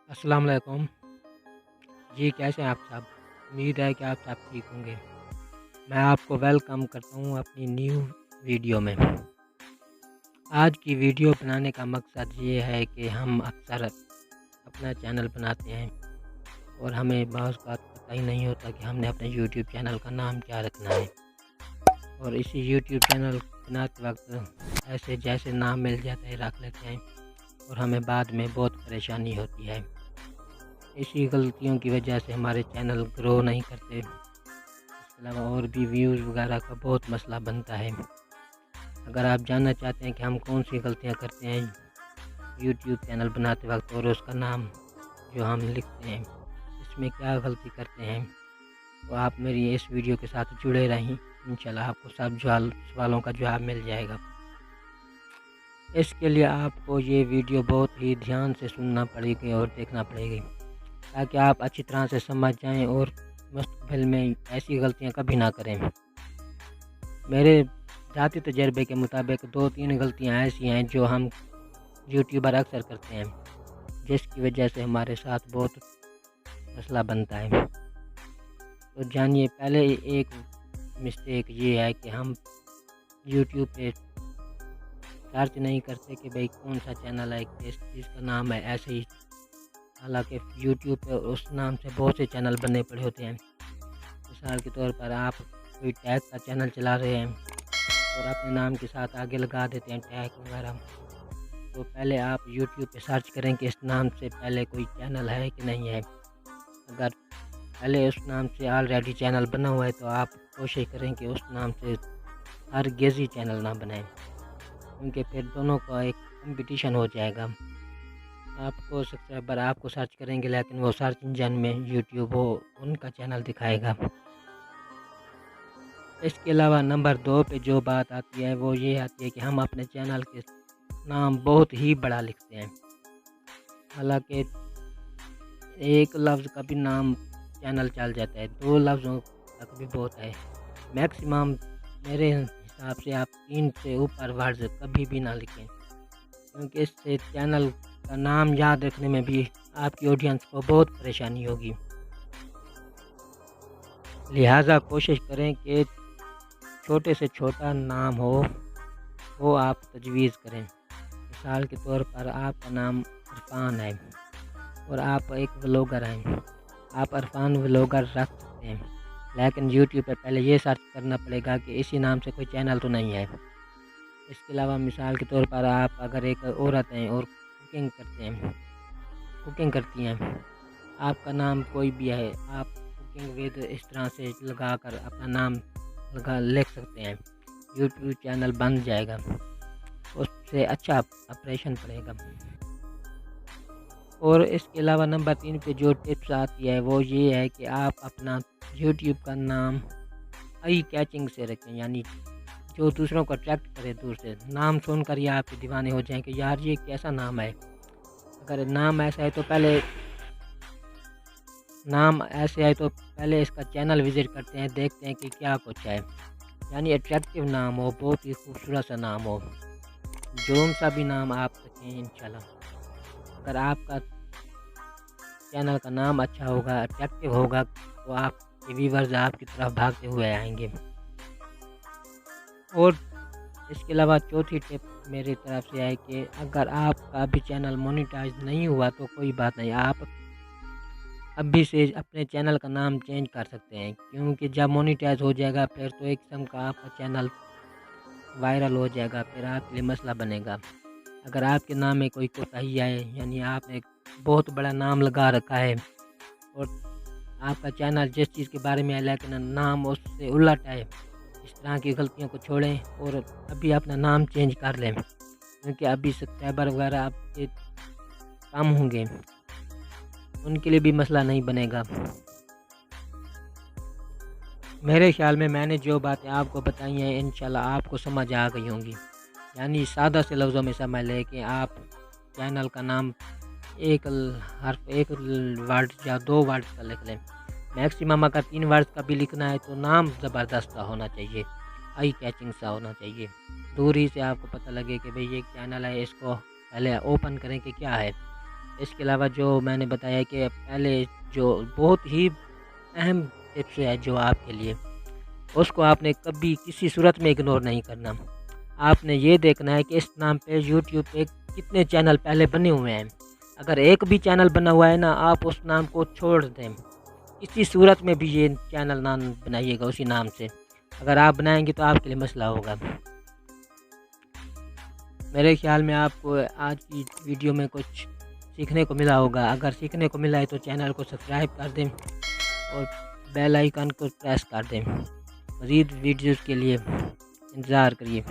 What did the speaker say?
अस्सलाम वालेकुम। जी, कैसे हैं आप सब? उम्मीद है कि आप सब ठीक होंगे। मैं आपको वेलकम करता हूँ अपनी न्यू वीडियो में। आज की वीडियो बनाने का मकसद ये है कि हम अक्सर अपना चैनल बनाते हैं और हमें बाज़ औक़ात पता ही नहीं होता कि हमने अपने यूट्यूब चैनल का नाम क्या रखना है। और इसी यूट्यूब चैनल बनाते वक़्त ऐसे जैसे नाम मिल जाता है रख लेते हैं और हमें बाद में बहुत परेशानी होती है। इसी गलतियों की वजह से हमारे चैनल ग्रो नहीं करते। इसके अलावा और भी व्यूज़ वगैरह का बहुत मसला बनता है। अगर आप जानना चाहते हैं कि हम कौन सी गलतियां करते हैं यूट्यूब चैनल बनाते वक्त और उसका नाम जो हम लिखते हैं इसमें क्या गलती करते हैं, तो आप मेरी इस वीडियो के साथ जुड़े रहें। इंशाल्लाह आपको सब सवालों का जवाब मिल जाएगा। इसके लिए आपको ये वीडियो बहुत ही ध्यान से सुनना पड़ेगी और देखना पड़ेगी ताकि आप अच्छी तरह से समझ जाएं और मुस्तक़बिल में ऐसी गलतियां कभी ना करें। मेरे ज़ाती तजर्बे के मुताबिक 2-3 गलतियां ऐसी हैं जो हम यूट्यूबर अक्सर करते हैं, जिसकी वजह से हमारे साथ बहुत मसला बनता है। तो जानिए, पहले एक मिस्टेक ये है कि हम यूट्यूब पे सर्च नहीं करते कि भाई कौन सा चैनल है, किस चीज़ का नाम है, ऐसे ही। हालांकि यूट्यूब पे उस नाम से बहुत से चैनल बने पड़े होते हैं। मिसाल के तौर पर आप कोई टैग का चैनल चला रहे हैं और अपने नाम के साथ आगे लगा देते हैं टैग वगैरह। तो पहले आप यूट्यूब पे सर्च करें कि इस नाम से पहले कोई चैनल है कि नहीं है। अगर पहले उस नाम से ऑलरेडी चैनल बना हुआ है तो आप कोशिश करें कि उस नाम से हरगिज़ ही चैनल ना बनाएं, क्योंकि फिर दोनों का एक कंपटीशन हो जाएगा। आपको सब्सक्राइबर आपको सर्च करेंगे लेकिन वो सर्च इंजन में यूट्यूब वो उनका चैनल दिखाएगा। इसके अलावा नंबर 2 पे जो बात आती है वो ये आती है कि हम अपने चैनल के नाम बहुत ही बड़ा लिखते हैं। हालांकि एक लफ्ज़ का भी नाम चैनल चल जाता है, 2 लफ्ज़ों तक भी बहुत है। मैक्सिमम मेरे हिसाब से आप 3 से ऊपर वर्ड्स कभी भी ना लिखें, क्योंकि इससे चैनल का नाम याद रखने में भी आपकी ऑडियंस को बहुत परेशानी होगी। लिहाजा कोशिश करें कि छोटे से छोटा नाम हो वो आप तजवीज़ करें। मिसाल के तौर पर आपका नाम इरफान है और आप एक व्लॉगर हैं, आप इरफान व्लॉगर रख सकते हैं, लेकिन यूट्यूब पे पहले ये सर्च करना पड़ेगा कि इसी नाम से कोई चैनल तो नहीं है। इसके अलावा मिसाल के तौर पर आप अगर एक औरत हैं और कुकिंग करती हैं, आपका नाम कोई भी है, आप कुकिंग विद इस तरह से लगा कर अपना नाम लिख सकते हैं। यूट्यूब चैनल बन जाएगा, उससे अच्छा ऑपरेशन पड़ेगा। और इसके अलावा नंबर 3 पे जो टिप्स आती है वो ये है कि आप अपना यूट्यूब का नाम आई कैचिंग से रखें, यानी जो दूसरों को अट्रैक्ट करे। दूर से नाम सुनकर ही आपके दीवाने हो जाएं कि यार ये कैसा नाम है। अगर नाम ऐसा है तो पहले इसका चैनल विज़िट करते हैं, देखते हैं कि क्या कुछ है। यानी अट्रैक्टिव नाम हो, बहुत ही खूबसूरत सा नाम हो, जोन सा भी नाम आप रखें इंशाल्लाह। अगर आपका चैनल का नाम अच्छा होगा, अट्रैक्टिव होगा, तो आपके व्यूअर्स आपकी तरफ भागते हुए आएंगे। और इसके अलावा चौथी टिप मेरी तरफ से है कि अगर आपका अभी चैनल मोनेटाइज नहीं हुआ तो कोई बात नहीं, आप अभी से अपने चैनल का नाम चेंज कर सकते हैं, क्योंकि जब मोनेटाइज हो जाएगा फिर तो एक किस्म का आपका चैनल वायरल हो जाएगा, फिर आपके लिए मसला बनेगा। अगर आपके नाम में कोई कोताही आए, यानी आपने एक बहुत बड़ा नाम लगा रखा है और आपका चैनल जिस चीज़ के बारे में है लेकिन नाम उससे उलट है, इस तरह की गलतियों को छोड़ें और अभी अपना नाम चेंज कर लें, क्योंकि अभी सब्सक्राइबर वगैरह आपके कम होंगे, उनके लिए भी मसला नहीं बनेगा। मेरे ख्याल में मैंने जो बातें आपको बताई हैं इंशाल्लाह आपको समझ आ गई होंगी। यानी सादा से लफ्ज़ों में समझ लें कि आप चैनल का नाम एक वर्ड या 2 वर्ड का लिख लें। मैक्सिमम अगर 3 वर्ड का भी लिखना है तो नाम ज़बरदस्त सा होना चाहिए, आई कैचिंग सा होना चाहिए। दूर ही से आपको पता लगे कि भाई ये चैनल है, इसको पहले ओपन करें कि क्या है। اس کے علاوہ جو میں نے بتایا کہ پہلے جو بہت ہی اہم ٹپس ہے جو آپ کے لیے، اس کو آپ نے کبھی کسی صورت میں اگنور نہیں کرنا۔ آپ نے یہ دیکھنا ہے کہ اس نام پہ یوٹیوب پہ کتنے چینل پہلے بنے ہوئے ہیں۔ اگر ایک بھی چینل بنا ہوا ہے نا، آپ اس نام کو چھوڑ دیں، کسی صورت میں بھی یہ چینل نہ بنائیے گا اسی نام سے۔ اگر آپ بنائیں گے تو آپ کے لیے مسئلہ ہوگا۔ میرے خیال میں آپ کو آج کی ویڈیو میں کچھ سیکھنے کو ملا ہوگا۔ اگر سیکھنے کو ملا ہے تو چینل کو سبسکرائب کر دیں اور بیل آئیکن کو پریس کر دیں۔ مزید ویڈیوز کے لیے انتظار کریے۔